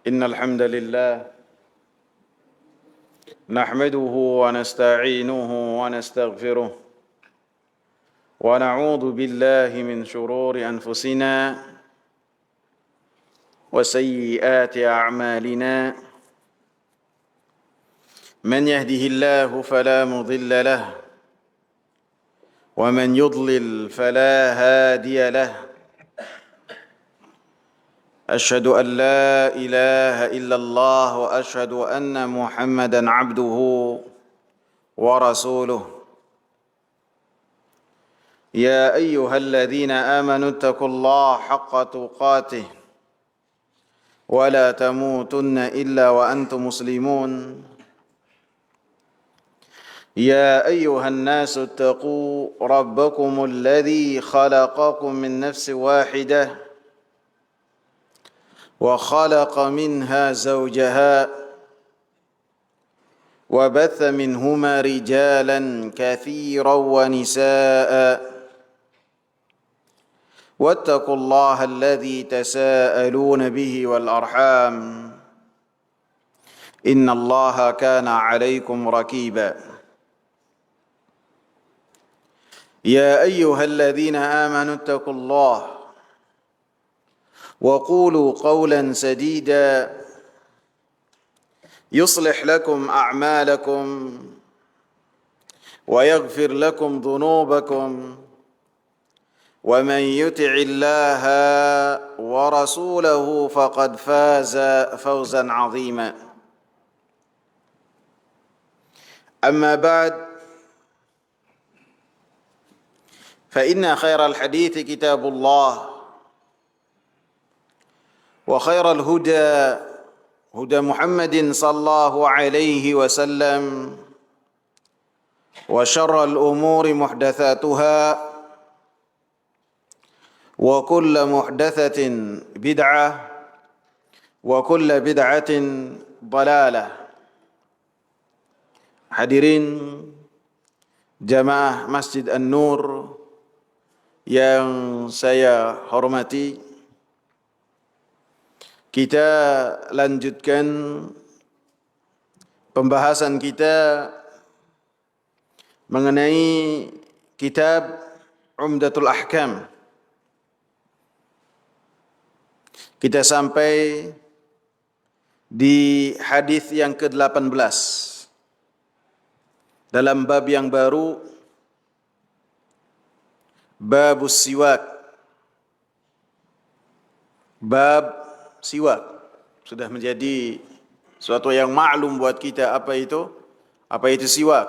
إن الحمد لله نحمده ونستعينه ونستغفره ونعوذ بالله من شرور أنفسنا وسيئات أعمالنا من يهده الله فلا مضل له ومن يضلل فلا هادي له أشهد أن لا إله إلا الله وأشهد أن محمدا عبده ورسوله يا أيها الذين آمنوا اتقوا الله حق تقاته ولا تموتن إلا وأنتم مسلمون يا أيها الناس اتقوا ربكم الذي خلقكم من نفس واحدة وخلق منها زوجها وبث منهما رجالا كثيرا ونساء واتقوا الله الذي تساءلون به والأرحام إن الله كان عليكم رقيبا يا أيها الذين آمنوا اتقوا الله وقولوا قولا سديدا يصلح لكم أعمالكم ويغفر لكم ذنوبكم ومن يطع الله ورسوله فقد فاز فوزا عظيما أما بعد فإن خير الحديث كتاب الله وخير الهدى هدى محمد صلى الله عليه وسلم وشر الأمور محدثاتها وكل محدثة بدعة وكل بدعة ضلالة. Hadirin jamaah Masjid An-Nur yang saya hormati, kita lanjutkan pembahasan kita mengenai kitab Umdatul Ahkam. Kita sampai di hadis yang ke-18 dalam bab yang baru, babus siwak. Bab siwak sudah menjadi suatu yang maklum buat kita. Apa itu siwak?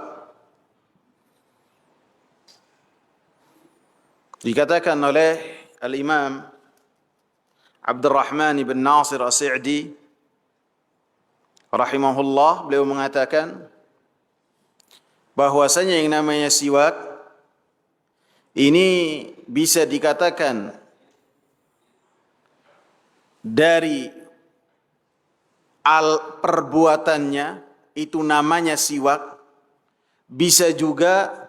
Dikatakan oleh Al-Imam Abdurrahman ibn Nasir As-Sa'di rahimahullah, beliau mengatakan bahwasanya yang namanya siwak ini bisa dikatakan dari perbuatannya itu namanya siwak, bisa juga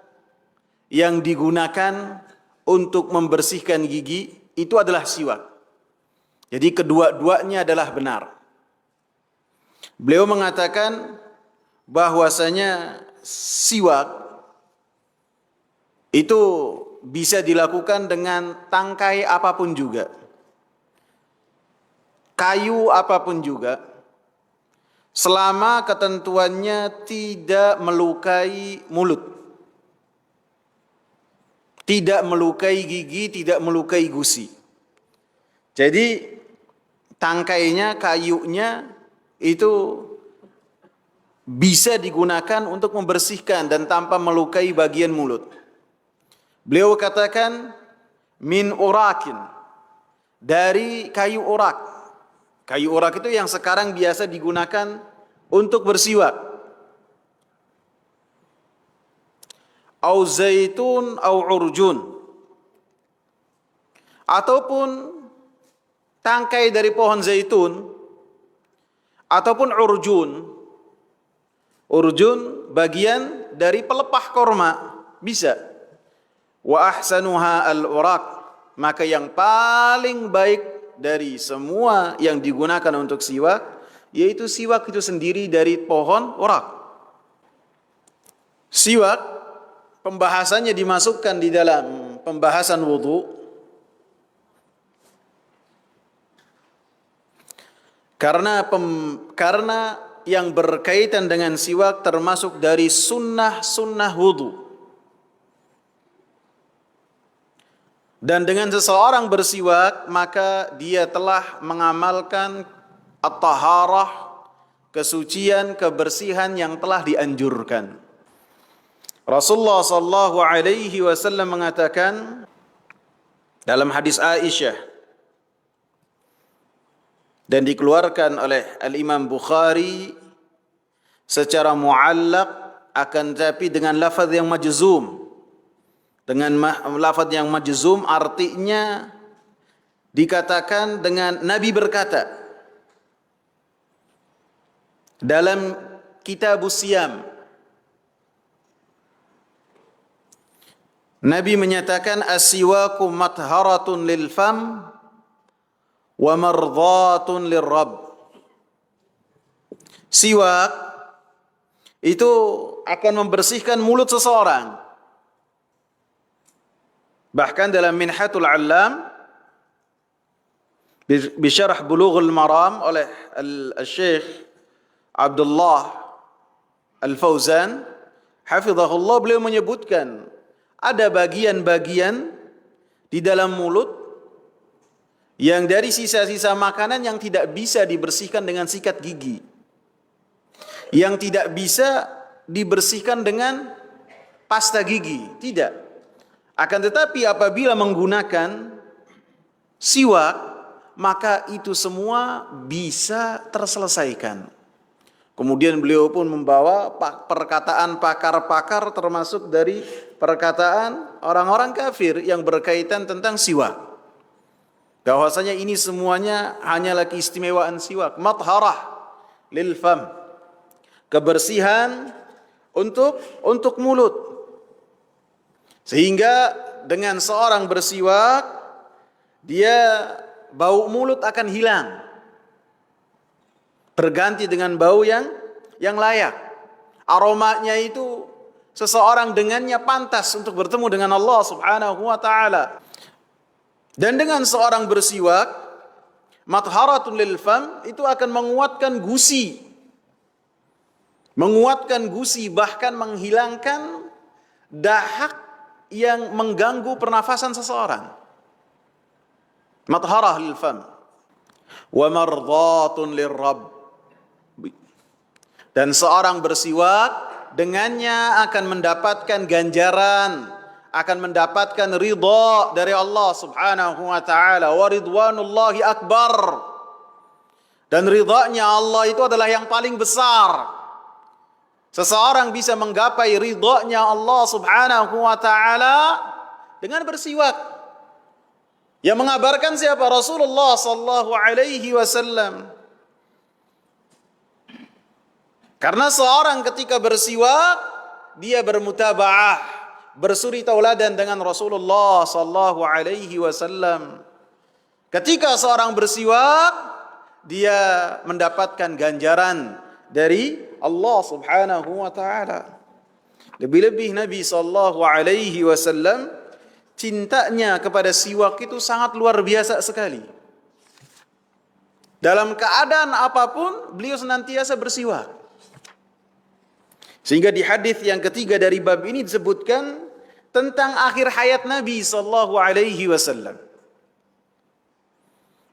yang digunakan untuk membersihkan gigi itu adalah siwak. Jadi kedua-duanya adalah benar. Beliau mengatakan bahwasanya siwak itu bisa dilakukan dengan tangkai apapun juga, kayu apapun juga, selama ketentuannya tidak melukai mulut, tidak melukai gigi, tidak melukai gusi. Jadi tangkainya, kayunya itu bisa digunakan untuk membersihkan dan tanpa melukai bagian mulut. Beliau katakan min urakin, dari kayu urak. Kayu urak itu yang sekarang biasa digunakan untuk bersiwak. Au zaitun au urjun, ataupun tangkai dari pohon zaitun ataupun urjun. Urjun bagian dari pelepah korma, bisa. Wa ahsanuha al-uraq, maka yang paling baik dari semua yang digunakan untuk siwak yaitu siwak itu sendiri dari pohon urak. Siwak pembahasannya dimasukkan di dalam pembahasan wudu karena yang berkaitan dengan siwak termasuk dari sunnah wudu. Dan dengan seseorang bersiwak, maka dia telah mengamalkan at-taharah, kesucian, kebersihan yang telah dianjurkan. Rasulullah sallallahu alaihi wasallam mengatakan dalam hadis Aisyah dan dikeluarkan oleh Al-Imam Bukhari secara muallaq, akan tapi dengan lafaz yang majzum. Dengan lafaz yang majzum artinya dikatakan dengan Nabi berkata dalam Kitabus Siyam. Nabi menyatakan as-siwaku matharatun lil fam wa mardhatun lirrabb. Siwak itu akan membersihkan mulut seseorang. Bahkan dalam Minhatul Allam bisyarah Bulughul Maram oleh Al-Syekh Abdullah Al-Fauzan hafizahullah, beliau menyebutkan ada bagian-bagian di dalam mulut yang dari sisa-sisa makanan yang tidak bisa dibersihkan dengan sikat gigi, yang tidak bisa dibersihkan dengan pasta gigi, tidak. Akan tetapi apabila menggunakan siwak, maka itu semua bisa terselesaikan. Kemudian beliau pun membawa perkataan pakar-pakar termasuk dari perkataan orang-orang kafir yang berkaitan tentang siwak. Bahwasanya ini semuanya hanyalah keistimewaan siwak. Matharah lil fam. Kebersihan untuk mulut. Sehingga dengan seorang bersiwak, dia bau mulut akan hilang. Berganti dengan bau yang layak. Aromanya itu seseorang dengannya pantas untuk bertemu dengan Allah Subhanahu wa taala. Dan dengan seorang bersiwak, matharatun lil fam, itu akan menguatkan gusi. Menguatkan gusi, bahkan menghilangkan dahak yang mengganggu pernafasan seseorang. Matharah lil fam wa mardhatun lirrabb. Dan seorang bersiwak dengannya akan mendapatkan ganjaran, akan mendapatkan ridha dari Allah Subhanahu wa taala. Wa ridwanullahi akbar. Dan ridhanya Allah itu adalah yang paling besar. Seseorang bisa menggapai ridhanya Allah Subhanahu wa taala dengan bersiwak. Yang mengabarkan siapa? Rasulullah sallallahu alaihi wasallam. Karena seorang ketika bersiwak, dia bermutaba'ah, bersuri tauladan dengan Rasulullah sallallahu alaihi wasallam. Ketika seorang bersiwak, dia mendapatkan ganjaran dari Allah Subhanahu wa taala. Lebih-lebih Nabi sallallahu alaihi wasallam cintanya kepada siwak itu sangat luar biasa sekali. Dalam keadaan apapun beliau senantiasa bersiwak. Sehingga di hadis yang ketiga dari bab ini disebutkan tentang akhir hayat Nabi sallallahu alaihi wasallam.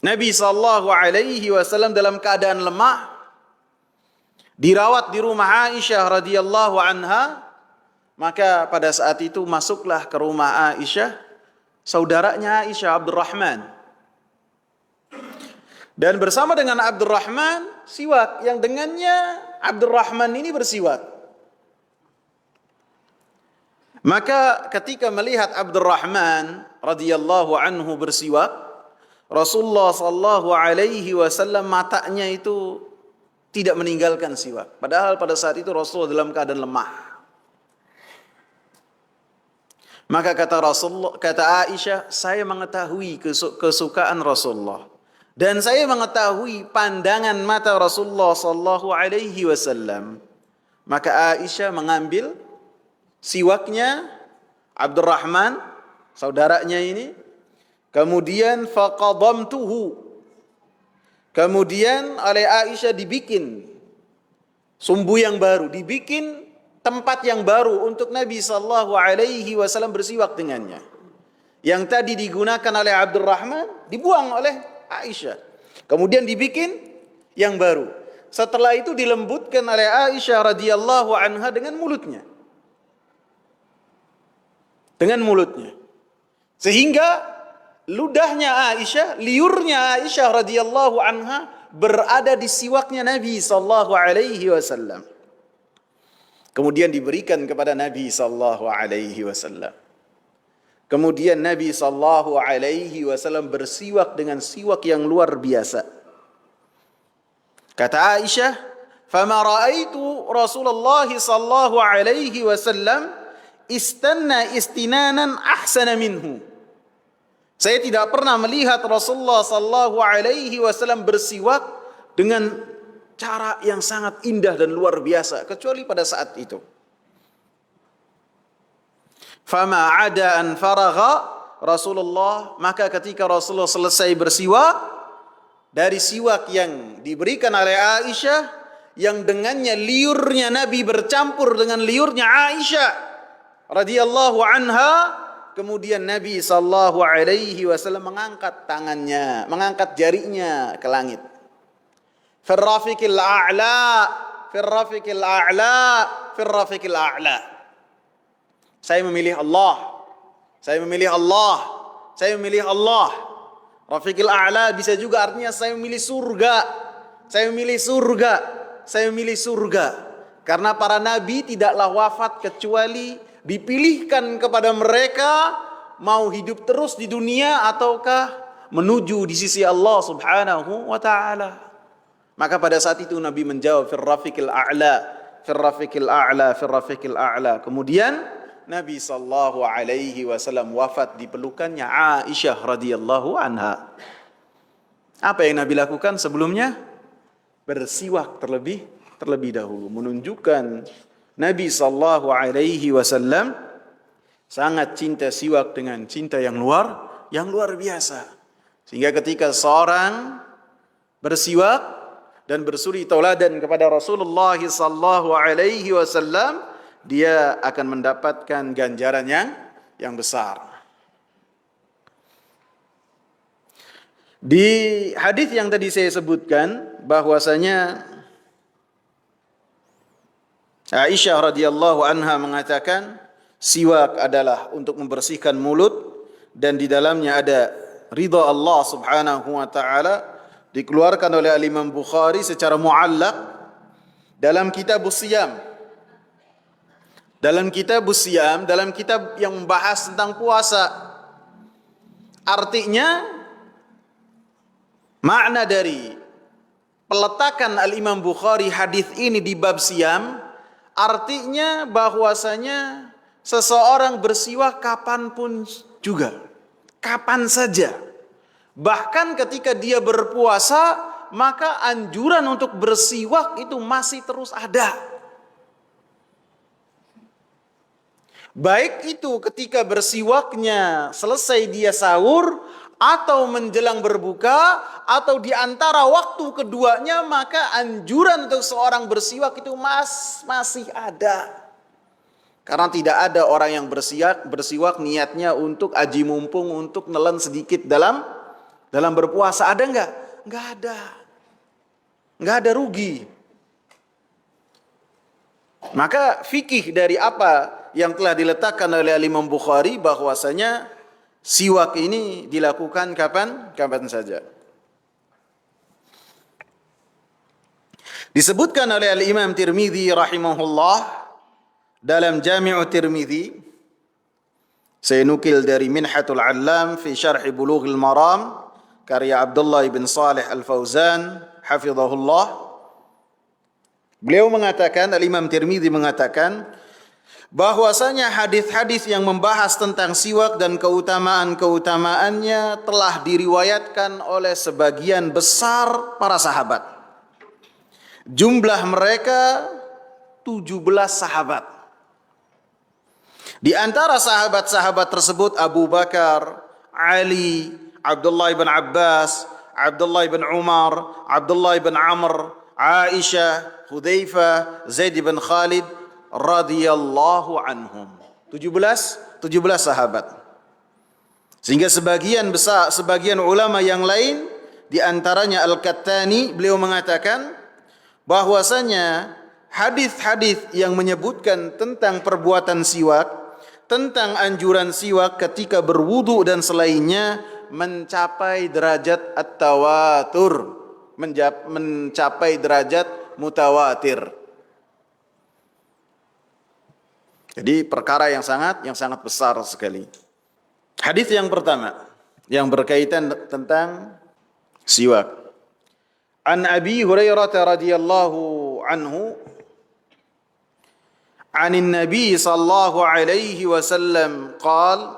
Nabi sallallahu alaihi wasallam dalam keadaan lemah dirawat di rumah Aisyah radhiyallahu anha, maka pada saat itu masuklah ke rumah Aisyah saudaranya Aisyah, Abdurrahman. Dan bersama dengan Abdurrahman siwak, yang dengannya Abdurrahman ini bersiwak. Maka ketika melihat Abdurrahman radhiyallahu anhu bersiwak, Rasulullah sallallahu alaihi wasallam matanya itu tidak meninggalkan siwak. Padahal pada saat itu Rasulullah dalam keadaan lemah. Maka kata Aisyah, saya mengetahui kesukaan Rasulullah. Dan saya mengetahui pandangan mata Rasulullah sallallahu alaihi wasallam. Maka Aisyah mengambil siwaknya Abdurrahman, saudaranya ini. Kemudian faqadamtuhu. Kemudian oleh Aisyah dibikin sumbu yang baru, dibikin tempat yang baru untuk Nabi sallallahu alaihi wasallam bersiwak dengannya. Yang tadi digunakan oleh Abdurrahman dibuang oleh Aisyah. Kemudian dibikin yang baru. Setelah itu dilembutkan oleh Aisyah radhiyallahu anha dengan mulutnya. Dengan mulutnya. Sehingga ludahnya Aisyah, liurnya Aisyah radhiyallahu anha berada di siwaknya Nabi sallallahu alaihi wasallam. Kemudian diberikan kepada Nabi sallallahu alaihi wasallam. Kemudian Nabi sallallahu alaihi wasallam bersiwak dengan siwak yang luar biasa. Kata Aisyah, "Fama ra'aitu Rasulullah sallallahu alaihi wasallam istanna istinanan ahsana minhu." Saya tidak pernah melihat Rasulullah sallallahu alaihi wasallam bersiwak dengan cara yang sangat indah dan luar biasa kecuali pada saat itu. Fama ada an faragha Rasulullah, maka ketika Rasulullah selesai bersiwak dari siwak yang diberikan oleh Aisyah, yang dengannya liurnya Nabi bercampur dengan liurnya Aisyah radhiyallahu anha, kemudian Nabi sallallahu alaihi wasallam mengangkat tangannya, mengangkat jarinya ke langit. Fir rafiqil a'la, fir rafiqil a'la, fir rafiqil a'la. Saya memilih Allah. Saya memilih Allah. Saya memilih Allah. Rafiqil a'la bisa juga artinya saya memilih surga. Saya memilih surga. Saya memilih surga. Karena para nabi tidaklah wafat kecuali dipilihkan kepada mereka mau hidup terus di dunia ataukah menuju di sisi Allah Subhanahu wa taala. Maka pada saat itu Nabi menjawab fir rafiqil a'la, fir rafiqil a'la, fir rafiqil a'la. Kemudian Nabi sallallahu alaihi wasallam wafat di pelukannya Aisyah radhiyallahu anha. Apa yang Nabi lakukan sebelumnya? Bersiwak terlebih dahulu, menunjukkan Nabi sallallahu alaihi wasallam sangat cinta siwak dengan cinta yang luar biasa. Sehingga ketika seorang bersiwak dan bersuri tauladan kepada Rasulullah sallallahu alaihi wasallam, dia akan mendapatkan ganjaran yang besar. Di hadis yang tadi saya sebutkan bahwasanya Aisyah radhiyallahu anha mengatakan siwak adalah untuk membersihkan mulut dan di dalamnya ada ridha Allah Subhanahu wa taala, dikeluarkan oleh Imam Bukhari secara muallaq dalam kitab Shiyam. Dalam kitab Siyam, dalam kitab yang membahas tentang puasa. Artinya, makna dari peletakan Al-Imam Bukhari hadis ini di bab Siyam, artinya bahwasanya seseorang bersiwak kapanpun juga. Kapan saja. Bahkan ketika dia berpuasa, maka anjuran untuk bersiwak itu masih terus ada. Baik itu ketika bersiwaknya selesai dia sahur, atau menjelang berbuka, atau di antara waktu keduanya, maka anjuran untuk seorang bersiwak itu masih ada. Karena tidak ada orang yang bersiwak niatnya untuk aji mumpung, untuk nelen sedikit dalam berpuasa. Ada enggak? Enggak ada. Enggak ada rugi. Maka fikih dari apa yang telah diletakkan oleh Imam Bukhari bahwasanya siwak ini dilakukan kapan saja. Disebutkan oleh Imam Tirmidzi rahimahullah dalam Jami'u Tirmidzi, saya nukil dari Minhatul Allam fi Syarh Bulughil Maram karya Abdullah bin Salih Al-Fauzan hafizahullah. Beliau mengatakan, Al-Imam Tirmidzi mengatakan, bahwasanya hadis-hadis yang membahas tentang siwak dan keutamaan-keutamaannya telah diriwayatkan oleh sebagian besar para sahabat. Jumlah mereka 17 sahabat. Di antara sahabat-sahabat tersebut Abu Bakar, Ali, Abdullah bin Abbas, Abdullah bin Umar, Abdullah bin Amr, Aisyah, Hudzaifah, Zaid bin Khalid radhiyallahu anhum. 17 sahabat. Sehingga sebagian ulama yang lain di antaranya Al-Kattani beliau mengatakan bahwasanya hadis-hadis yang menyebutkan tentang perbuatan siwak, tentang anjuran siwak ketika berwudu dan selainnya mencapai derajat at-tawatur, mencapai derajat mutawatir. Jadi perkara yang sangat besar sekali. Hadis yang pertama yang berkaitan tentang siwak. An Abi Hurairah radhiyallahu anhu عن النبي صلى الله عليه وسلم قال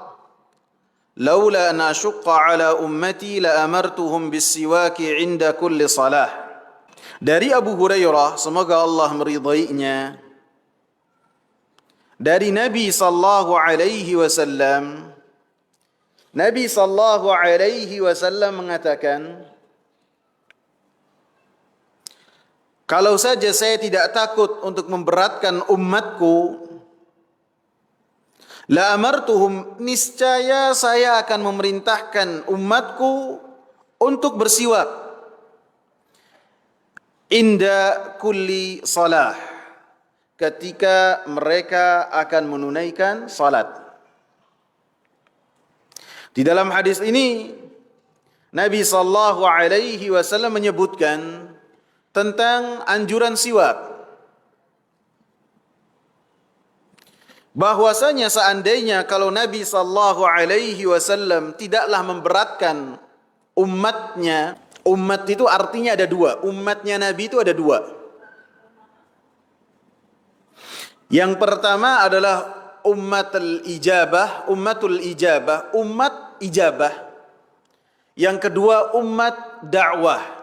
لولا أن أشق على أمتي لأمرتهم بالسواك عند كل صلاة. Dari Abu Hurairah, semoga Allah meridainya, dari Nabi sallallahu alaihi wasallam, Nabi sallallahu alaihi wasallam mengatakan, kalau saja saya tidak takut untuk memberatkan umatku, la amartuhum, niscaya saya akan memerintahkan umatku untuk bersiwak inda kulli salah, ketika mereka akan menunaikan salat. Di dalam hadis ini Nabi sallallahu alaihi wasallam menyebutkan tentang anjuran siwak, bahwasanya seandainya kalau Nabi sallallahu alaihi wasallam tidaklah memberatkan umatnya, umat itu artinya ada dua, umatnya Nabi itu ada dua. Yang pertama adalah ummatul ijabah, umat ijabah. Yang kedua umat dakwah.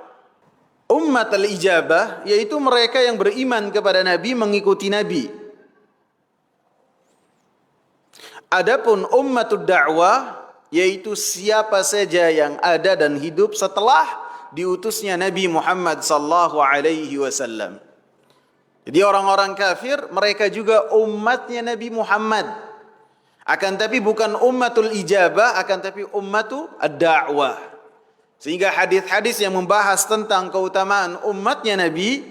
Ummatul ijabah yaitu mereka yang beriman kepada Nabi, mengikuti Nabi. Adapun ummatud dakwah yaitu siapa saja yang ada dan hidup setelah diutusnya Nabi Muhammad sallallahu alaihi wasallam. Jadi orang-orang kafir mereka juga umatnya Nabi Muhammad. Akan tapi bukan ummatul ijabah, akan tapi ummatul ad-da'wah. Sehingga hadis-hadis yang membahas tentang keutamaan umatnya Nabi,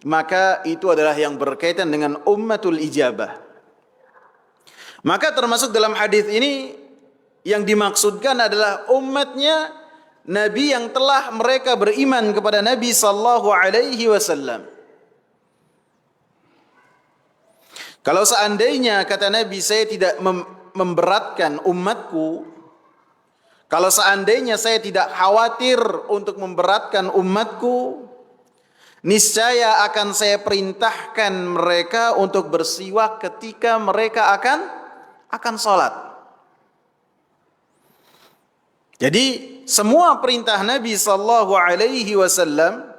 maka itu adalah yang berkaitan dengan ummatul ijabah. Maka termasuk dalam hadis ini yang dimaksudkan adalah umatnya Nabi yang telah mereka beriman kepada Nabi sallallahu alaihi wasallam. Kalau seandainya kata Nabi saya tidak memberatkan umatku, kalau seandainya saya tidak khawatir untuk memberatkan umatku, niscaya akan saya perintahkan mereka untuk bersiwak ketika mereka akan sholat. Jadi semua perintah Nabi sallallahu alaihi wasallam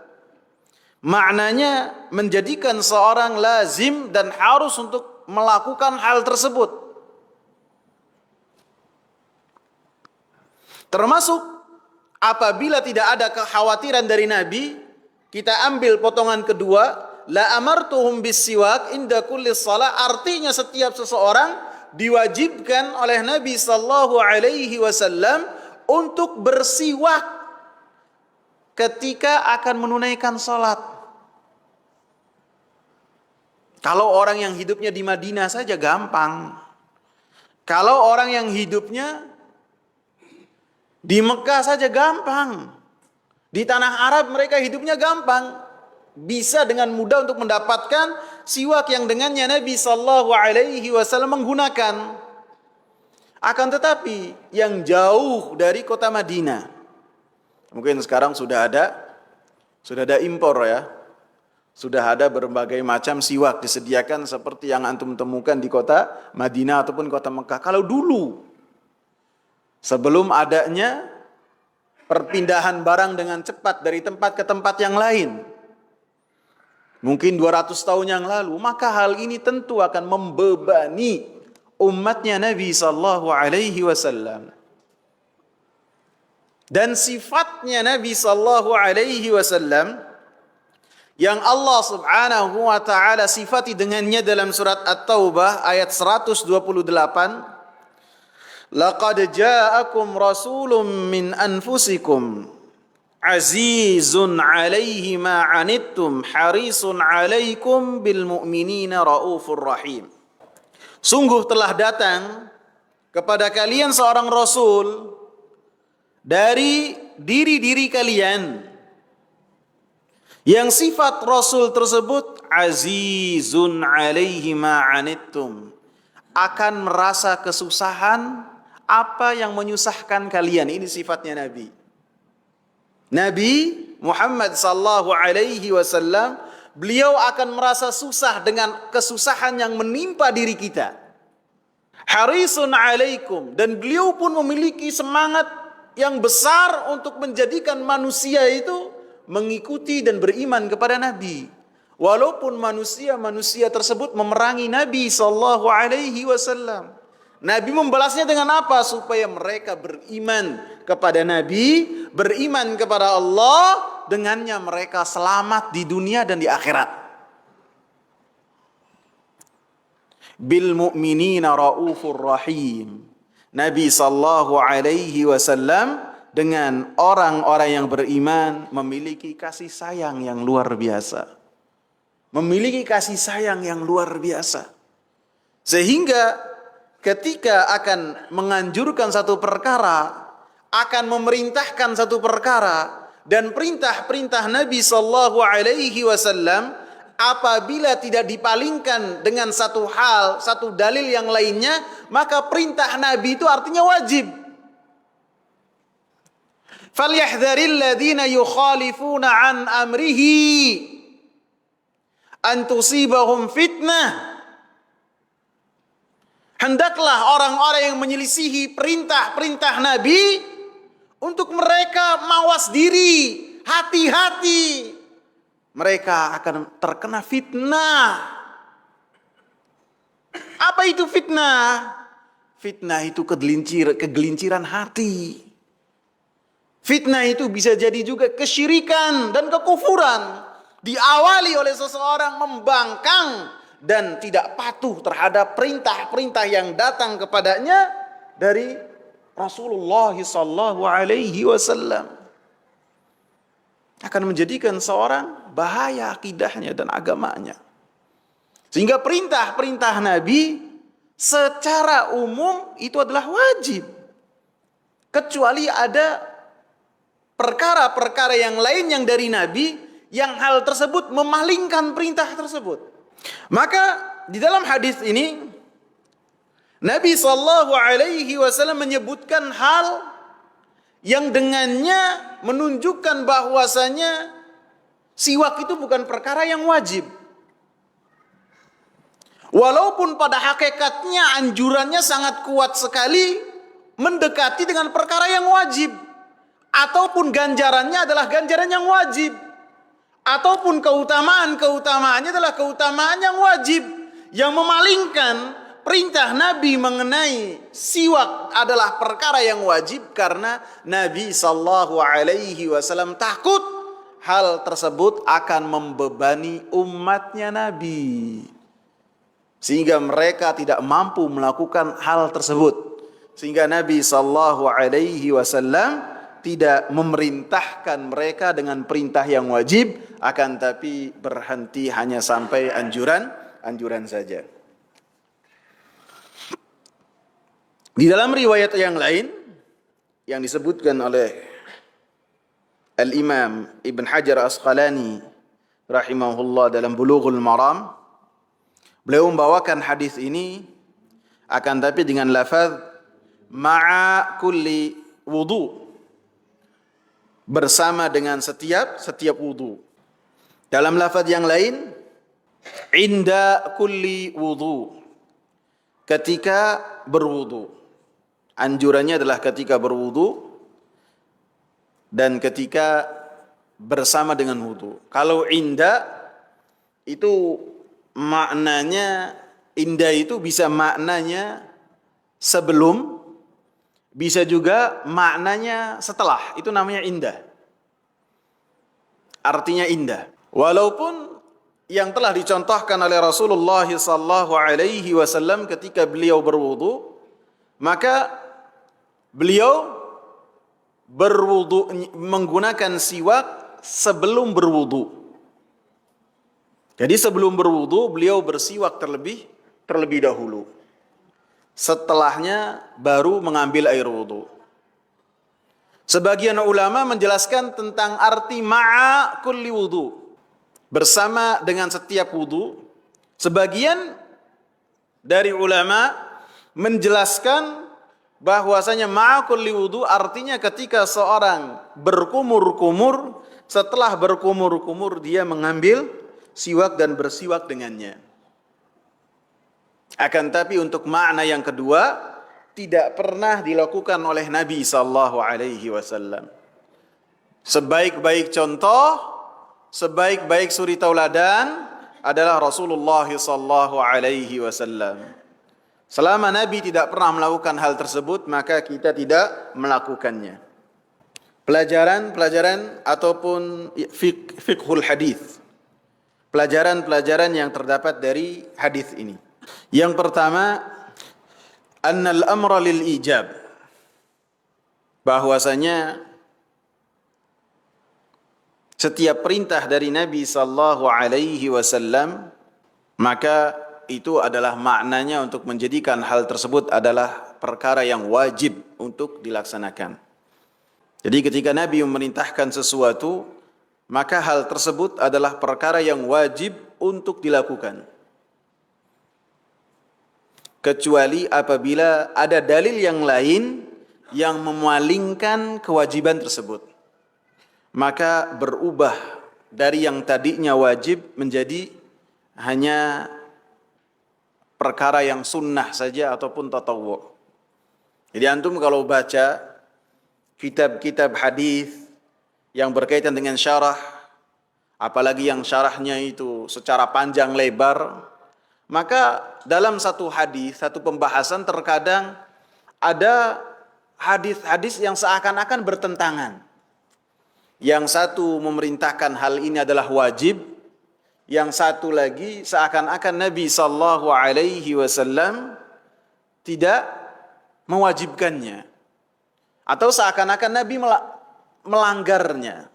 maknanya menjadikan seorang lazim dan harus untuk melakukan hal tersebut. Termasuk apabila tidak ada kekhawatiran dari Nabi, kita ambil potongan kedua, la amartuhum bisiwak inda kulli shalah, artinya setiap seseorang diwajibkan oleh Nabi sallallahu alaihi wasallam untuk bersiwak ketika akan menunaikan salat. Kalau orang yang hidupnya di Madinah saja gampang. Kalau orang yang hidupnya di Mekah saja gampang. Di tanah Arab mereka hidupnya gampang. Bisa dengan mudah untuk mendapatkan siwak yang dengannya Nabi sallallahu alaihi wasallam menggunakan. Akan tetapi yang jauh dari kota Madinah, mungkin sekarang sudah ada impor ya. Sudah ada berbagai macam siwak disediakan seperti yang antum temukan di kota Madinah ataupun kota Mekah. Kalau dulu, sebelum adanya perpindahan barang dengan cepat dari tempat ke tempat yang lain, mungkin 200 tahun yang lalu, maka hal ini tentu akan membebani umatnya Nabi sallallahu alaihi wasallam. Dan sifatnya Nabi sallallahu alaihi wasallam yang Allah Subhanahu wa taala sifati dengannya dalam surat At-Taubah ayat 128, laqad ja'akum rasulun min anfusikum azizun 'alaihi ma 'anittum harisun 'alaikum bil mu'minina raufur rahim. Sungguh telah datang kepada kalian seorang rasul dari diri-diri kalian yang sifat Rasul tersebut azizun 'alaihi ma 'anittum, akan merasa kesusahan apa yang menyusahkan kalian. Ini sifatnya Nabi. Nabi Muhammad sallallahu alaihi wasallam, beliau akan merasa susah dengan kesusahan yang menimpa diri kita. Harisun 'alaikum, dan beliau pun memiliki semangat yang besar untuk menjadikan manusia itu mengikuti dan beriman kepada Nabi. Walaupun manusia tersebut memerangi Nabi sallallahu alaihi wasallam, Nabi membalasnya dengan apa? Supaya mereka beriman kepada Nabi, beriman kepada Allah, dengannya mereka selamat di dunia dan di akhirat. Bil mu'minina raufur rahim. Nabi sallallahu alaihi wasallam dengan orang-orang yang beriman memiliki kasih sayang yang luar biasa. Memiliki kasih sayang yang luar biasa. Sehingga ketika akan menganjurkan satu perkara, akan memerintahkan satu perkara, dan perintah-perintah Nabi sallallahu alaihi wasallam apabila tidak dipalingkan dengan satu hal, satu dalil yang lainnya, maka perintah Nabi itu artinya wajib. Falyahdharil ladzina yukhalifuna an amrihi an tusibahum fitnah. Hendaklah orang-orang yang menyelisihi perintah-perintah Nabi untuk mereka mawas diri, hati-hati. Mereka akan terkena fitnah. Apa itu fitnah? Fitnah itu kegelinciran hati. Fitnah itu bisa jadi juga kesyirikan dan kekufuran. Diawali oleh seseorang membangkang dan tidak patuh terhadap perintah-perintah yang datang kepadanya dari Rasulullah sallallahu alaihi wasallam. Akan menjadikan seorang bahaya akidahnya dan agamanya. Sehingga perintah-perintah Nabi secara umum itu adalah wajib. Kecuali ada perkara-perkara yang lain yang dari Nabi, yang hal tersebut memalingkan perintah tersebut. Maka di dalam hadis ini Nabi sallallahu alaihi wasallam menyebutkan hal yang dengannya menunjukkan bahwasanya siwak itu bukan perkara yang wajib. Walaupun pada hakikatnya anjurannya sangat kuat sekali mendekati dengan perkara yang wajib, ataupun ganjarannya adalah ganjaran yang wajib, ataupun keutamaannya adalah keutamaan yang wajib, yang memalingkan perintah Nabi mengenai siwak adalah perkara yang wajib karena Nabi sallallahu alaihi wasallam takut hal tersebut akan membebani umatnya Nabi, sehingga mereka tidak mampu melakukan hal tersebut. Sehingga Nabi sallallahu alaihi wasallam tidak memerintahkan mereka dengan perintah yang wajib, akan tapi berhenti hanya sampai anjuran saja. Di dalam riwayat yang lain yang disebutkan oleh Al-Imam Ibn Hajar Asqalani rahimahullah dalam Bulughul Maram, beliau membawakan hadis ini akan tapi dengan lafaz ma'a kulli wudu, bersama dengan setiap wudu. Dalam lafaz yang lain, inda kulli wudu, ketika berwudu. Anjurannya adalah ketika berwudu dan ketika bersama dengan wudu. Kalau inda itu maknanya, inda itu bisa maknanya sebelum, bisa juga maknanya setelah. Itu namanya indah. Artinya indah. Walaupun yang telah dicontohkan oleh Rasulullah sallallahu alaihi wasallam ketika beliau berwudu, maka beliau berwudu menggunakan siwak sebelum berwudu. Jadi sebelum berwudu beliau bersiwak terlebih dahulu. Setelahnya baru mengambil air wudu. Sebagian ulama menjelaskan tentang arti ma'a kulli wudu, bersama dengan setiap wudu. Sebagian dari ulama menjelaskan bahwasanya ma'a kulli wudu artinya ketika seorang berkumur-kumur, setelah berkumur-kumur dia mengambil siwak dan bersiwak dengannya. Akan tapi untuk makna yang kedua tidak pernah dilakukan oleh Nabi sallallahu alaihi wasallam. Sebaik-baik contoh, sebaik-baik suri tauladan adalah Rasulullah sallallahu alaihi wasallam. Selama Nabi tidak pernah melakukan hal tersebut, maka kita tidak melakukannya. Pelajaran-pelajaran ataupun fiqhul hadis. Pelajaran-pelajaran yang terdapat dari hadis ini. Yang pertama, annal amra lil ijab. Bahwasanya setiap perintah dari Nabi sallallahu alaihi wasallam, maka itu adalah maknanya untuk menjadikan hal tersebut adalah perkara yang wajib untuk dilaksanakan. Jadi ketika Nabi memerintahkan sesuatu, maka hal tersebut adalah perkara yang wajib untuk dilakukan. Kecuali apabila ada dalil yang lain yang memalingkan kewajiban tersebut, maka berubah dari yang tadinya wajib menjadi hanya perkara yang sunnah saja ataupun tatawwu. Jadi antum kalau baca kitab-kitab hadis yang berkaitan dengan syarah, apalagi yang syarahnya itu secara panjang lebar, maka dalam satu hadis, satu pembahasan terkadang ada hadis-hadis yang seakan-akan bertentangan. Yang satu memerintahkan hal ini adalah wajib, yang satu lagi seakan-akan Nabi sallallahu alaihi wasallam tidak mewajibkannya, atau seakan-akan Nabi melanggarnya.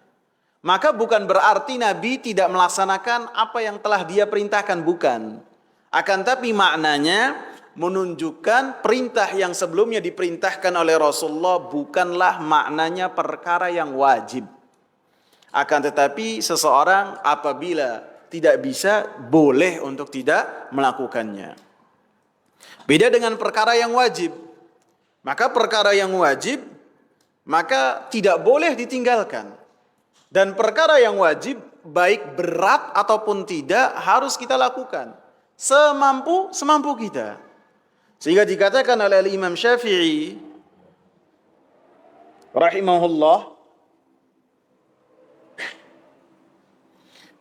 Maka bukan berarti Nabi tidak melaksanakan apa yang telah dia perintahkan, bukan. Akan tapi maknanya menunjukkan perintah yang sebelumnya diperintahkan oleh Rasulullah bukanlah maknanya perkara yang wajib. Akan tetapi seseorang apabila tidak bisa, boleh untuk tidak melakukannya. Beda dengan perkara yang wajib. Maka perkara yang wajib, maka tidak boleh ditinggalkan. Dan perkara yang wajib, baik berat ataupun tidak, harus kita lakukan. Semampu kita. Sehingga dikatakan oleh Imam Syafi'i rahimahullah,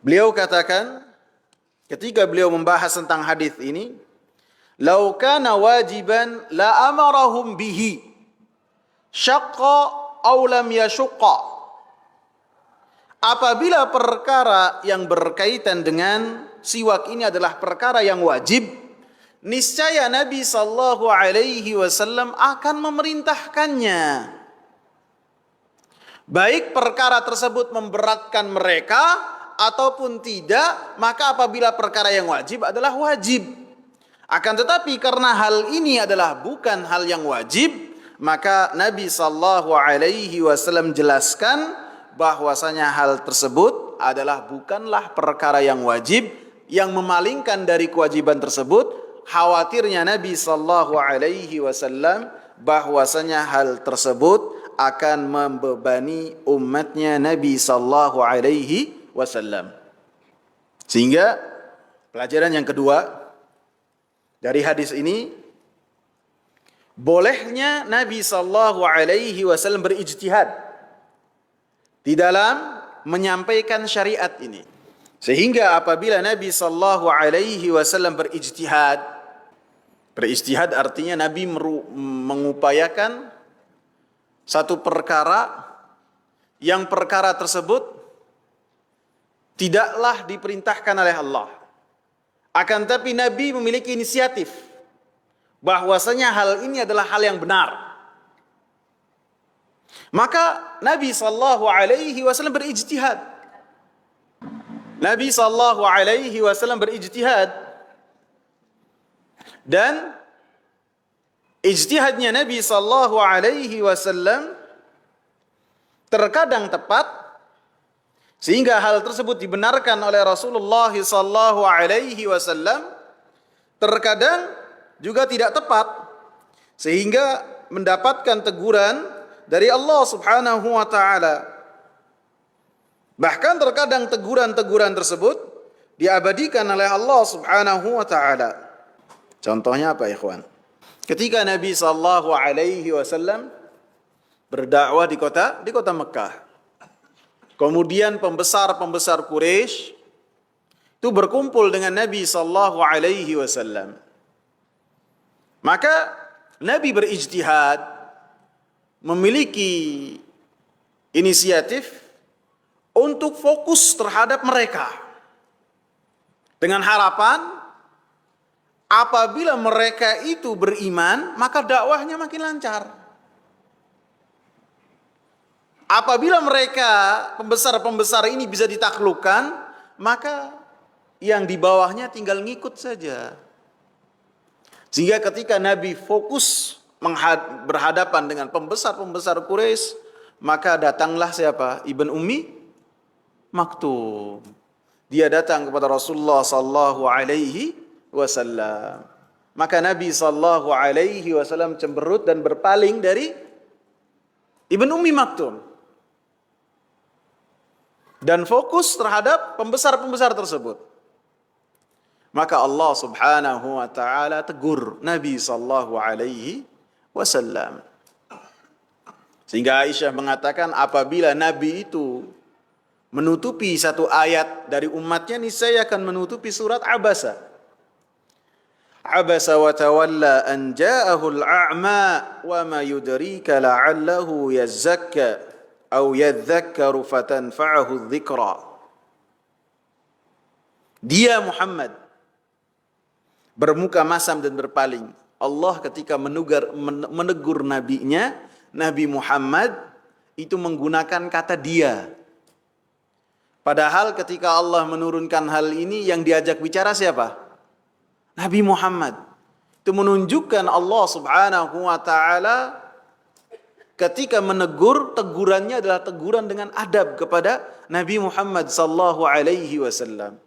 beliau katakan ketika beliau membahas tentang hadis ini, "Lau kana wajiban la amarahum bihi syaqqa aw lam yashqa." Apabila perkara yang berkaitan dengan siwak ini adalah perkara yang wajib, niscaya Nabi sallallahu alaihi wasallam akan memerintahkannya. Baik perkara tersebut memberatkan mereka ataupun tidak, maka apabila perkara yang wajib adalah wajib. Akan tetapi karena hal ini adalah bukan hal yang wajib, maka Nabi sallallahu alaihi wasallam jelaskan bahwasanya hal tersebut adalah bukanlah perkara yang wajib, yang memalingkan dari kewajiban tersebut. Khawatirnya Nabi sallallahu alaihi wasallam bahwasanya hal tersebut akan membebani umatnya Nabi sallallahu alaihi wasallam. Sehingga pelajaran yang kedua dari hadis ini, bolehnya Nabi sallallahu alaihi wasallam berijtihad di dalam menyampaikan syariat ini. Sehingga apabila Nabi sallallahu alaihi wasallam berijtihad artinya Nabi mengupayakan satu perkara yang perkara tersebut tidaklah diperintahkan oleh Allah. Akan tapi Nabi memiliki inisiatif bahwasanya hal ini adalah hal yang benar. Maka Nabi sallallahu alaihi wasallam berijtihad. Nabi sallallahu alaihi wasallam berijtihad, dan ijtihadnya Nabi sallallahu alaihi wasallam terkadang tepat sehingga hal tersebut dibenarkan oleh Rasulullah sallallahu alaihi wasallam, terkadang juga tidak tepat sehingga mendapatkan teguran dari Allah Subhanahu wa taala. Bahkan terkadang teguran-teguran tersebut diabadikan oleh Allah Subhanahu wa taala. Contohnya apa, ikhwan? Ketika Nabi sallallahu alaihi wasallam berdakwah di kota Mekah. Kemudian pembesar-pembesar Quraisy itu berkumpul dengan Nabi sallallahu alaihi wasallam. Maka Nabi berijtihad, memiliki inisiatif untuk fokus terhadap mereka dengan harapan apabila mereka itu beriman, maka dakwahnya makin lancar. Apabila mereka pembesar-pembesar ini bisa ditaklukkan, maka yang di bawahnya tinggal ngikut saja. Sehingga ketika Nabi fokus berhadapan dengan pembesar-pembesar Quraisy, maka datanglah siapa? Ibn Ummi Maktum. Dia datang kepada Rasulullah sallallahu alaihi wasallam. Maka Nabi sallallahu alaihi wasallam cemberut dan berpaling dari Ibn Ummi Maktum dan fokus terhadap pembesar-pembesar tersebut. Maka Allah Subhanahu wa taala tegur Nabi sallallahu alaihi wasallam. Sehingga Aisyah mengatakan apabila Nabi itu menutupi satu ayat dari umatnya, niscaya akan menutupi surat Abasa. Abasa wa tawalla an ja'ahu al-a'ma wa ma yudrika la'allahu yazakka aw yadhakkaru fatanfa'ahu adh-dhikra. Dia Muhammad bermuka masam dan berpaling. Allah ketika menegur nabinya, Nabi Muhammad itu menggunakan kata dia. Padahal ketika Allah menurunkan hal ini, yang diajak bicara siapa? Nabi Muhammad. Itu menunjukkan Allah Subhanahu wa taala ketika menegur, tegurannya adalah teguran dengan adab kepada Nabi Muhammad sallallahu alaihi wasallam.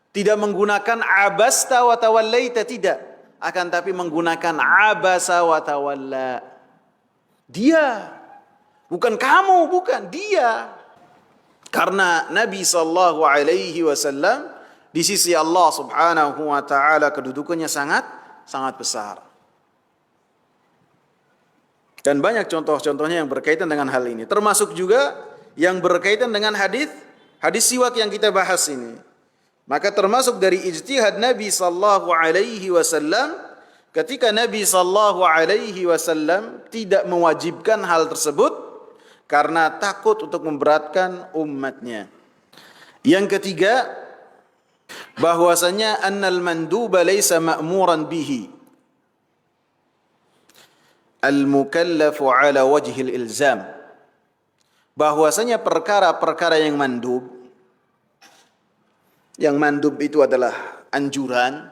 Tidak menggunakan abasta wa tawallaita, tidak, akan tapi menggunakan abasa wa tawalla. Dia, bukan kamu, bukan dia. Karena Nabi sallallahu alaihi wasallam di sisi Allah Subhanahu wa taala kedudukannya sangat besar. Dan banyak contoh-contohnya yang berkaitan dengan hal ini, termasuk juga yang berkaitan dengan hadis siwak yang kita bahas ini. Maka termasuk dari ijtihad Nabi sallallahu alaihi wasallam ketika Nabi sallallahu alaihi wasallam tidak mewajibkan hal tersebut karena takut untuk memberatkan umatnya. Yang ketiga, bahwasanya annal manduba laysa ma'muran bihi al-mukallafu ala wajhi al-ilzam. Bahwasanya perkara-perkara yang mandub itu adalah anjuran,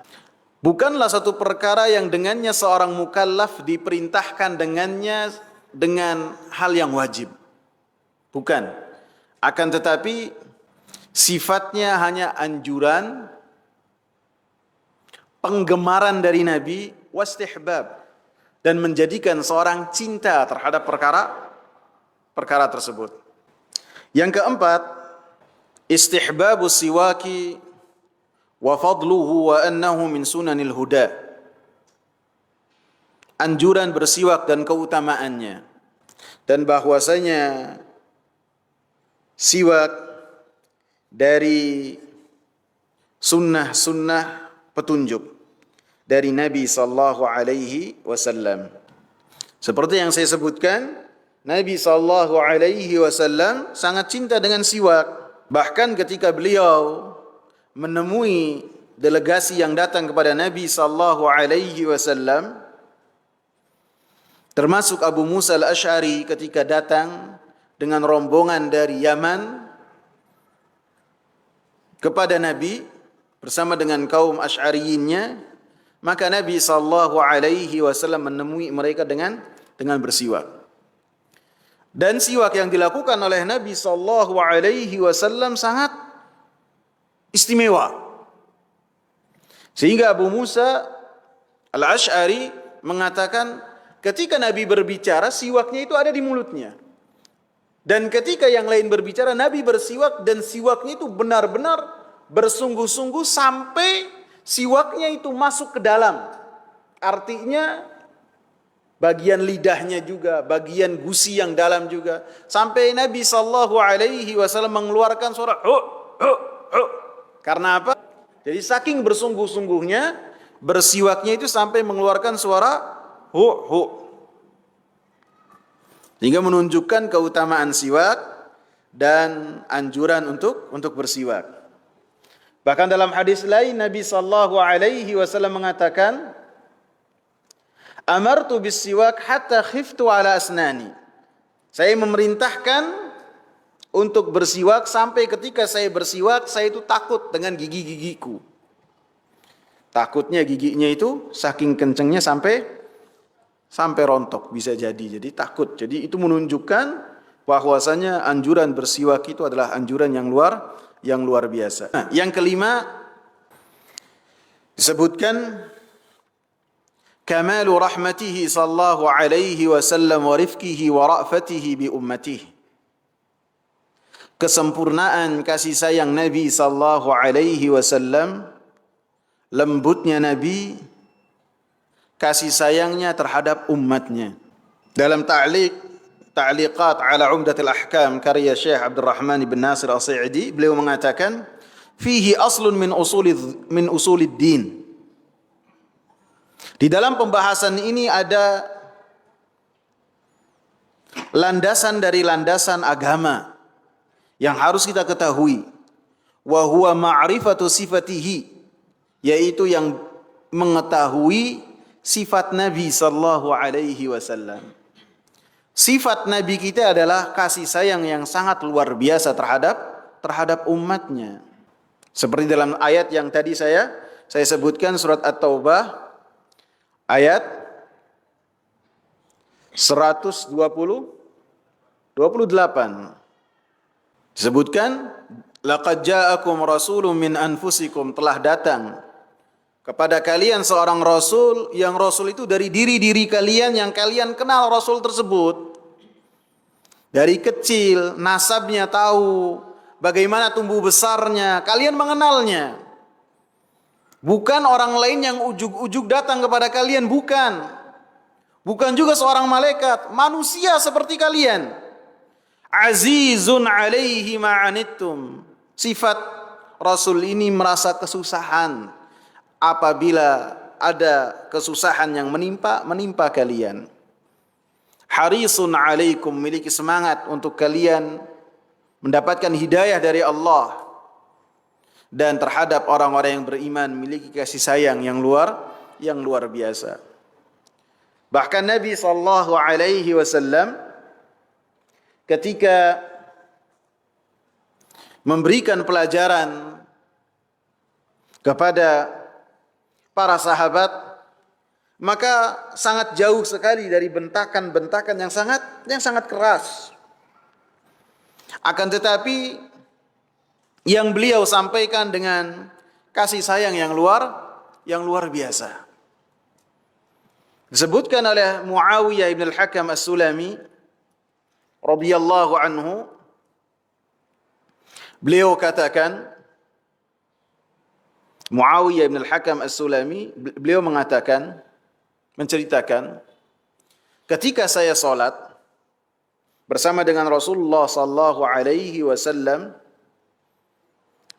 bukanlah satu perkara yang dengannya seorang mukallaf diperintahkan dengannya dengan hal yang wajib. Bukan. Akan tetapi sifatnya hanya anjuran, penggemaran dari Nabi, wastihbab, dan menjadikan seorang cinta terhadap perkara tersebut. Yang keempat, istihbabu siwaki wa fadluhu wa annahu min sunanil huda. Anjuran bersiwak dan keutamaannya, dan bahwasanya siwak dari sunnah-sunnah petunjuk dari Nabi sallallahu alaihi wasallam. Seperti yang saya sebutkan, Nabi sallallahu alaihi wasallam sangat cinta dengan siwak. Bahkan ketika beliau menemui delegasi yang datang kepada Nabi sallallahu alaihi wasallam, termasuk Abu Musa al-Asy'ari ketika datang dengan rombongan dari Yaman kepada Nabi bersama dengan kaum Asy'ariyinnya, maka Nabi sallallahu alaihi wasallam menemui mereka dengan bersiwak. Dan siwak yang dilakukan oleh Nabi sallallahu alaihi wasallam sangat istimewa. Sehingga Abu Musa al-Asy'ari mengatakan ketika Nabi berbicara, siwaknya itu ada di mulutnya. Dan ketika yang lain berbicara, Nabi bersiwak dan siwaknya itu benar-benar bersungguh-sungguh sampai siwaknya itu masuk ke dalam. Artinya bagian lidahnya juga, bagian gusi yang dalam juga. Sampai Nabi sallallahu alaihi wasallam mengeluarkan suara hu hu hu. Karena apa? Jadi saking bersungguh-sungguhnya bersiwaknya itu sampai mengeluarkan suara hu hu. Sehingga menunjukkan keutamaan siwak dan anjuran untuk bersiwak. Bahkan dalam hadis lain Nabi sallallahu alaihi wasallam mengatakan, "Amartu bis-siwak hatta khiftu ala asnani." Saya memerintahkan untuk bersiwak sampai ketika saya bersiwak saya itu takut dengan gigi-gigiku. Takutnya giginya itu saking kencengnya sampai rontok bisa jadi. Jadi takut. Jadi itu menunjukkan bahwasanya anjuran bersiwak itu adalah anjuran yang luar biasa. Nah, yang kelima disebutkan kamalu rahmatihi sallallahu alaihi wasallam wa rifqihi wa ra'fatihi bi ummatihi. Kesempurnaan kasih sayang Nabi sallallahu alaihi wasallam, lembutnya Nabi, kasih sayangnya terhadap umatnya. Dalam ta'liqat ala Umdatul Ahkam karya Syekh Abdul Rahman bin Nasir As-Sa'idi, beliau mengatakan fihi aslun min usulid din. Di dalam pembahasan ini ada landasan dari landasan agama yang harus kita ketahui, wa huwa ma'rifatu sifatihi, yaitu yang mengetahui sifat Nabi sallallahu alaihi wasallam. Sifat Nabi kita adalah kasih sayang yang sangat luar biasa terhadap umatnya. Seperti dalam ayat yang tadi saya sebutkan, surat At-Taubah ayat 128. Disebutkan, laqad ja'akum rasulun min anfusikum, telah datang kepada kalian seorang rasul, yang rasul itu dari diri-diri kalian yang kalian kenal rasul tersebut. Dari kecil, nasabnya tahu, bagaimana tumbuh besarnya, kalian mengenalnya. Bukan orang lain yang ujug-ujug datang kepada kalian, bukan. Bukan juga seorang malaikat, manusia seperti kalian. Azizun alaihi ma'anittum. Sifat Rasul ini merasa kesusahan apabila ada kesusahan yang menimpa kalian. Harisun alaikum, memiliki semangat untuk kalian mendapatkan hidayah dari Allah. Dan terhadap orang-orang yang beriman memiliki kasih sayang yang luar biasa. Bahkan Nabi sallallahu alaihi wasallam ketika memberikan pelajaran kepada para sahabat, maka sangat jauh sekali dari bentakan-bentakan yang sangat keras. Akan tetapi yang beliau sampaikan dengan kasih sayang yang luar biasa. Disebutkan oleh Muawiyah ibn al-Hakam as-Sulami radhiyallahu anhu, beliau katakan, Muawiyah bin al-Hakam As-Sulami, beliau mengatakan, menceritakan, ketika saya salat bersama dengan Rasulullah sallallahu alaihi wasallam,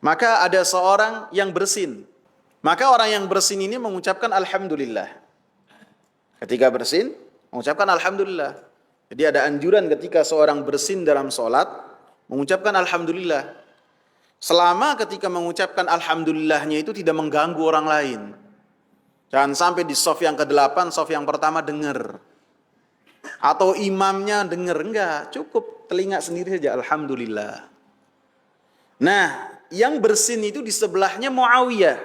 maka ada seorang yang bersin. Maka orang yang bersin ini mengucapkan alhamdulillah. Ketika bersin, mengucapkan alhamdulillah. Jadi ada anjuran ketika seorang bersin dalam salat, mengucapkan alhamdulillah. Selama ketika mengucapkan alhamdulillahnya itu tidak mengganggu orang lain. Jangan sampai di shaf yang ke-8, shaf yang pertama dengar. Atau imamnya dengar, enggak. Cukup telinga sendiri saja, alhamdulillah. Nah, yang bersin itu di sebelahnya Muawiyah.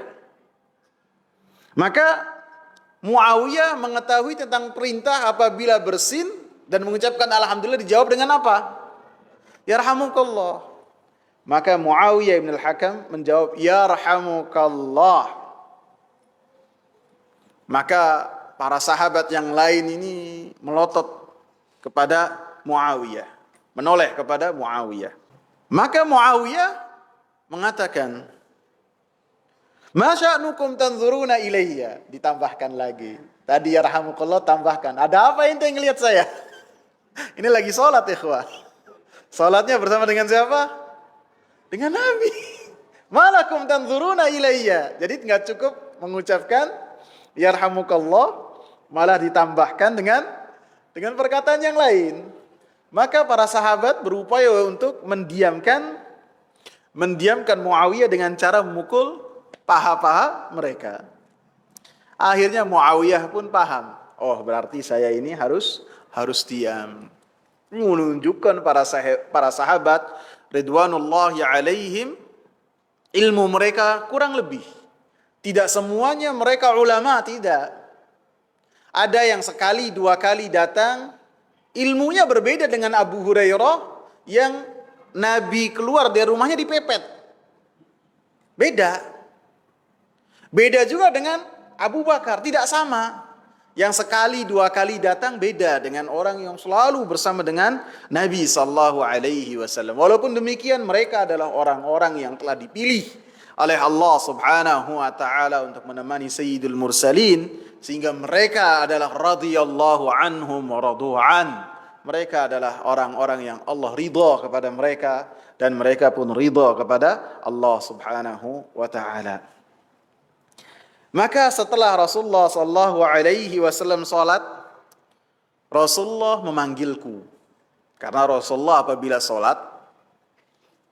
Maka Muawiyah mengetahui tentang perintah apabila bersin dan mengucapkan alhamdulillah dijawab dengan apa? Yarhamukallah. Maka Muawiyah bin al-Hakam menjawab, yarhamukallah. Maka para sahabat yang lain ini melotot kepada Muawiyah, menoleh kepada Muawiyah. Maka Muawiyah mengatakan, ma sya'nukum tanzuruna ilayya, ditambahkan lagi. Tadi yarhamukallah tambahkan, ada apa ente yang ngelihat saya? Ini lagi salat ikhwah. Salatnya bersama dengan siapa? Dengan Nabi. Malakum tanzuruna ilayya. Jadi enggak cukup mengucapkan yarhamukallah, malah ditambahkan dengan perkataan yang lain. Maka para sahabat berupaya untuk mendiamkan Muawiyah dengan cara memukul paha-paha mereka. Akhirnya Muawiyah pun paham. Oh, berarti saya ini harus diam. Menunjukkan para sahabat ridwanullahi alaihim, ilmu mereka kurang lebih. Tidak semuanya mereka ulama, tidak. Ada yang sekali dua kali datang, ilmunya berbeda dengan Abu Hurairah yang Nabi keluar dari rumahnya dipepet. Beda. Beda juga dengan Abu Bakar, tidak sama. Yang sekali dua kali datang beda dengan orang yang selalu bersama dengan Nabi sallallahu alaihi wasallam. Walaupun demikian mereka adalah orang-orang yang telah dipilih oleh Allah Subhanahu wa taala untuk menemani Sayyidul Mursalin, sehingga mereka adalah radhiyallahu anhum wa radu'an. Mereka adalah orang-orang yang Allah ridha kepada mereka dan mereka pun ridha kepada Allah Subhanahu wa taala. Maka setelah Rasulullah sallallahu alaihi wasallam salat, Rasulullah memanggilku. Karena Rasulullah apabila salat,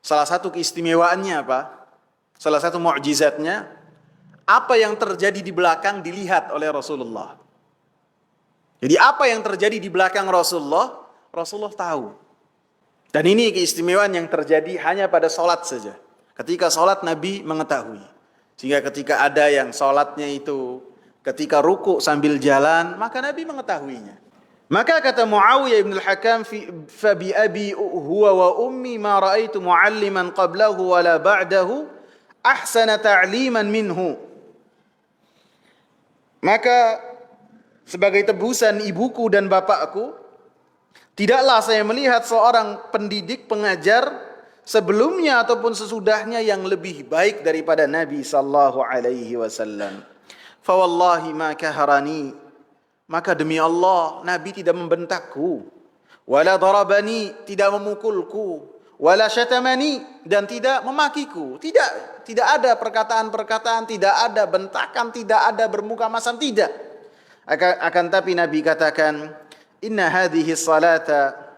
salah satu keistimewaannya apa? Salah satu mukjizatnya, apa yang terjadi di belakang dilihat oleh Rasulullah. Jadi apa yang terjadi di belakang Rasulullah, Rasulullah tahu. Dan ini keistimewaan yang terjadi hanya pada salat saja. Ketika salat Nabi mengetahui. Sehingga ketika ada yang salatnya itu ketika ruku sambil jalan, maka Nabi mengetahuinya. Maka kata Muawiyah bin al-Hakam, fa bi abi huwa wa ummi ma raaitu mualliman qablahu wala ba'dahu ahsana ta'liman minhu. Maka sebagai tebusan ibuku dan bapakku, tidaklah saya melihat seorang pendidik pengajar sebelumnya ataupun sesudahnya yang lebih baik daripada Nabi sallallahu alaihi wasallam. Fa wallahi ma kaharani, maka demi Allah Nabi tidak membentakku, wala darabani, tidak memukulku, wala syatamani, dan tidak memakiku. Tidak ada perkataan-perkataan, tidak ada bentakan, tidak ada bermuka masam, tidak. Akan tapi Nabi katakan, inna hadhihi salata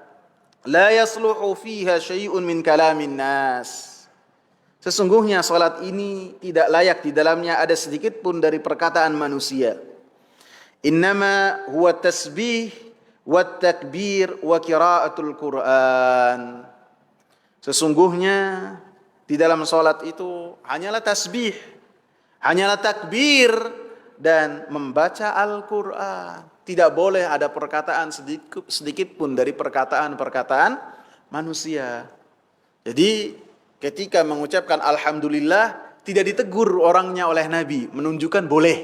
la yasluhu fiha syai'un min kalamin nas. Sesungguhnya salat ini tidak layak di dalamnya ada sedikit pun dari perkataan manusia. Innama huwa tasbih wa takbir wa qiraatul Qur'an. Sesungguhnya di dalam salat itu hanyalah tasbih, hanyalah takbir dan membaca Al-Qur'an. Tidak boleh ada perkataan sedikit pun dari perkataan-perkataan manusia. Jadi ketika mengucapkan alhamdulillah tidak ditegur orangnya oleh Nabi, menunjukkan boleh.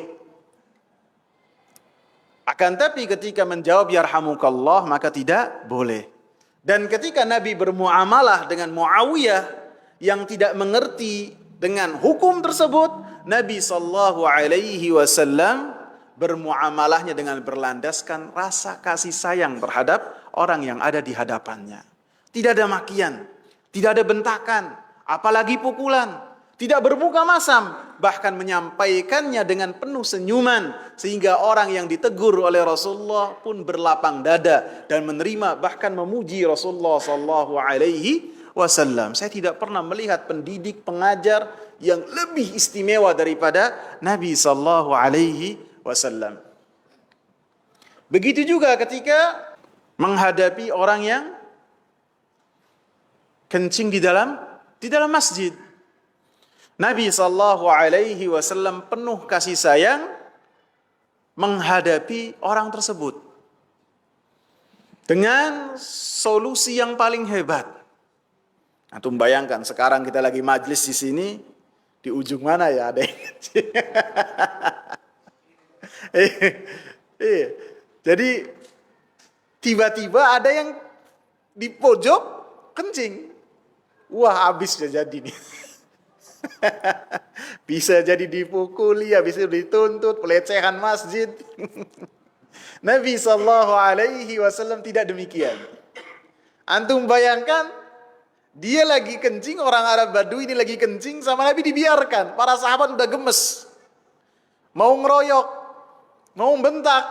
Akan tapi ketika menjawab yarhamukallah maka tidak boleh. Dan ketika Nabi bermuamalah dengan Muawiyah yang tidak mengerti dengan hukum tersebut, Nabi sallallahu alaihi wasallam bermuamalahnya dengan berlandaskan rasa kasih sayang terhadap orang yang ada di hadapannya. Tidak ada makian, tidak ada bentakan, apalagi pukulan. Tidak bermuka masam, bahkan menyampaikannya dengan penuh senyuman, sehingga orang yang ditegur oleh Rasulullah pun berlapang dada dan menerima, bahkan memuji Rasulullah sallallahu alaihi wasallam. Saya tidak pernah melihat pendidik, pengajar yang lebih istimewa daripada Nabi sallallahu alaihi wasallam. Begitu juga ketika menghadapi orang yang kencing di dalam masjid. Nabi sallallahu alaihi wasallam penuh kasih sayang menghadapi orang tersebut dengan solusi yang paling hebat. Antum bayangkan sekarang kita lagi majlis di sini, di ujung mana ya ada yang kencing. Jadi tiba-tiba ada yang di pojok kencing. Wah, habis ya jadi nih. Bisa jadi dipukuli, habis itu dituntut, pelecehan masjid. Nabi sallallahu alaihi wasallam tidak demikian. Antum bayangkan, dia lagi kencing, orang Arab Badui ini lagi kencing, sama Nabi dibiarkan. Para sahabat udah gemes, mau ngeroyok, mau bentak,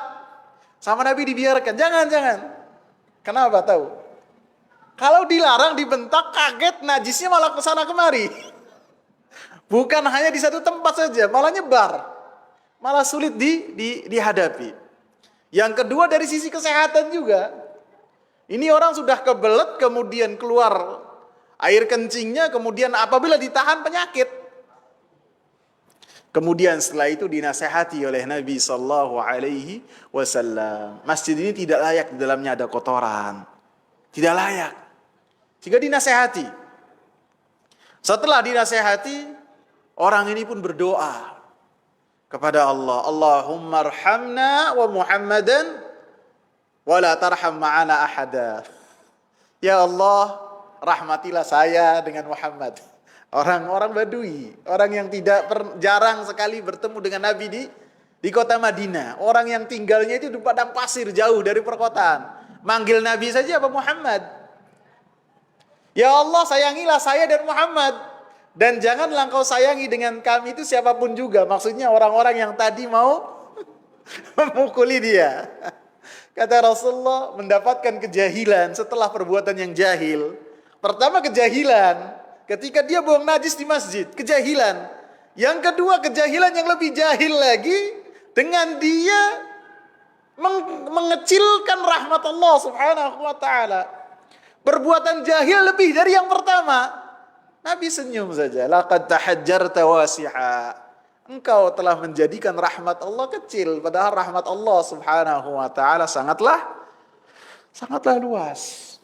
sama Nabi dibiarkan. Jangan. Kenapa tahu? Kalau dilarang, dibentak, kaget, najisnya malah kesana kemari. Bukan hanya di satu tempat saja, malah nyebar. Malah sulit dihadapi. Yang kedua dari sisi kesehatan juga. Ini orang sudah kebelet, kemudian keluar air kencingnya, kemudian apabila ditahan penyakit. Kemudian setelah itu dinasehati oleh Nabi sallallahu alaihi wasallam. Masjid ini tidak layak, di dalamnya ada kotoran. Tidak layak. Sehingga dinasehati. Setelah dinasehati, orang ini pun berdoa kepada Allah. Allahumma arhamna wa Muhammadan wa la tarham ma'ana ahada. Ya Allah, rahmatilah saya dengan Muhammad. Orang-orang Badui, orang yang jarang sekali bertemu dengan Nabi di kota Madinah. Orang yang tinggalnya itu di padang pasir jauh dari perkotaan. Manggil Nabi saja apa Muhammad. Ya Allah, sayangilah saya dan Muhammad. Dan janganlah engkau sayangi dengan kami itu siapapun juga. Maksudnya orang-orang yang tadi mau memukuli dia. Kata Rasulullah, mendapatkan kejahilan setelah perbuatan yang jahil. Pertama kejahilan, ketika dia buang najis di masjid. Kejahilan. Yang kedua kejahilan yang lebih jahil lagi, dengan dia mengecilkan rahmat Allah subhanahu wa ta'ala. Perbuatan jahil lebih dari yang pertama. Nabi senyum saja. Laqad tahajjarta wasi'a. Engkau telah menjadikan rahmat Allah kecil, padahal rahmat Allah subhanahu wa ta'ala sangatlah luas.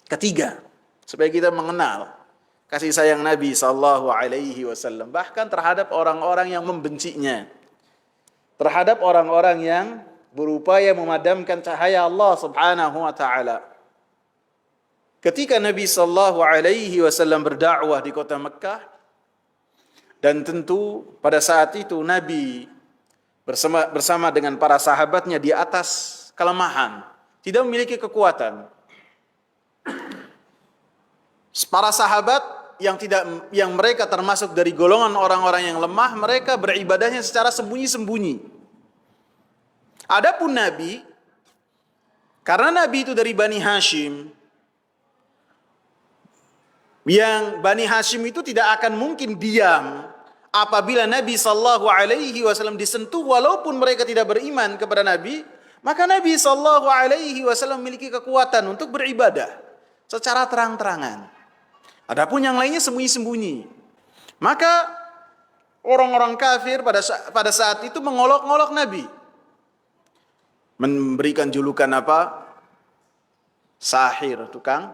Ketiga, supaya kita mengenal kasih sayang Nabi sallallahu alaihi wasallam bahkan terhadap orang-orang yang membencinya. Terhadap orang-orang yang berupaya memadamkan cahaya Allah subhanahu wa ta'ala. Ketika Nabi sallallahu alaihi wasallam berdakwah di kota Mekah, dan tentu pada saat itu Nabi bersama dengan para sahabatnya di atas kelemahan, tidak memiliki kekuatan. Para sahabat yang mereka termasuk dari golongan orang-orang yang lemah, mereka beribadahnya secara sembunyi-sembunyi. Adapun Nabi, karena Nabi itu dari Bani Hashim, yang Bani Hashim itu tidak akan mungkin diam apabila Nabi sallallahu alaihi wasallam disentuh walaupun mereka tidak beriman kepada Nabi, maka Nabi sallallahu alaihi wasallam memiliki kekuatan untuk beribadah secara terang-terangan. Adapun yang lainnya sembunyi-sembunyi. Maka orang-orang kafir pada saat itu mengolok-olok Nabi. Memberikan julukan apa? Sahir, tukang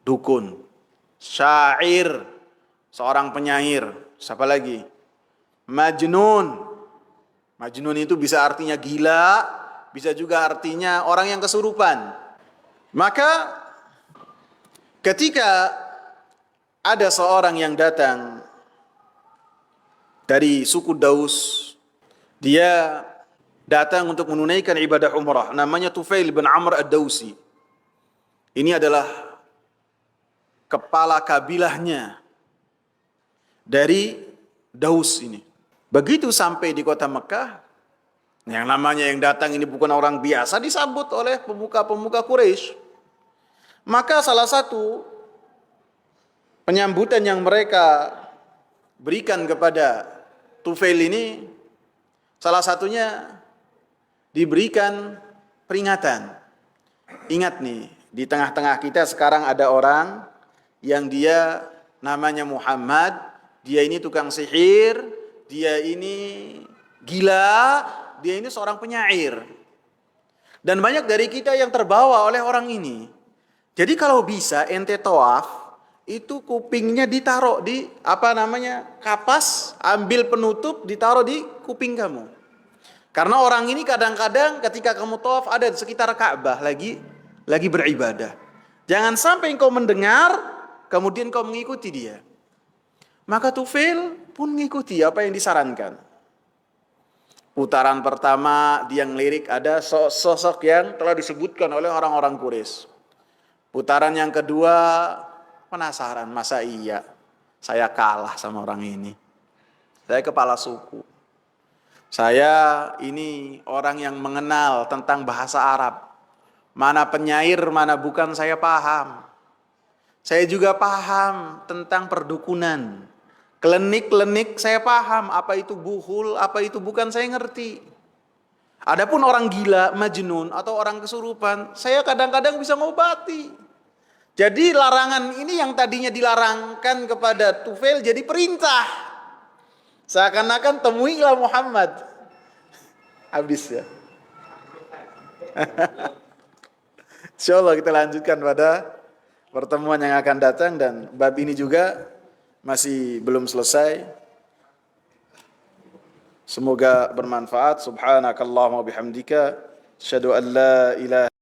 dukun. Syair, seorang penyair. Siapa lagi? Majnun. Majnun itu bisa artinya gila, bisa juga artinya orang yang kesurupan. Maka ketika ada seorang yang datang dari suku Daus. Dia datang untuk menunaikan ibadah umrah. Namanya Tufail bin Amr ad-Dausi. Ini adalah kepala kabilahnya dari Daus ini. Begitu sampai di kota Mekah, yang namanya yang datang ini bukan orang biasa, disambut oleh pemuka-pemuka Quraisy. Maka salah satu penyambutan yang mereka berikan kepada Tufail ini, salah satunya diberikan peringatan. Ingat nih, di tengah-tengah kita sekarang ada orang yang dia namanya Muhammad, dia ini tukang sihir, dia ini gila, dia ini seorang penyair. Dan banyak dari kita yang terbawa oleh orang ini. Jadi kalau bisa ente tawaf, itu kupingnya ditaruh di kapas, ambil penutup, ditaruh di kuping kamu. Karena orang ini kadang-kadang ketika kamu tawaf ada di sekitar Ka'bah lagi beribadah. Jangan sampai engkau mendengar, kemudian kau mengikuti dia. Maka Tufail pun mengikuti apa yang disarankan. Putaran pertama dia ngelirik ada sosok yang telah disebutkan oleh orang-orang Quraisy. Putaran yang kedua penasaran, masa iya saya kalah sama orang ini. Saya kepala suku. Saya ini orang yang mengenal tentang bahasa Arab. Mana penyair, mana bukan saya paham. Saya juga paham tentang perdukunan. Klenik-klenik saya paham, apa itu buhul, apa itu bukan saya ngerti. Adapun orang gila, majnun atau orang kesurupan, saya kadang-kadang bisa ngobati. Jadi larangan ini yang tadinya dilarangkan kepada Tufail jadi perintah. Seakan-akan temuilah Muhammad. Habis ya. Insyaallah kita lanjutkan pada pertemuan yang akan datang, dan bab ini juga masih belum selesai. Semoga bermanfaat. Subhanakallahumma bihamdika asyhadu an la ilaha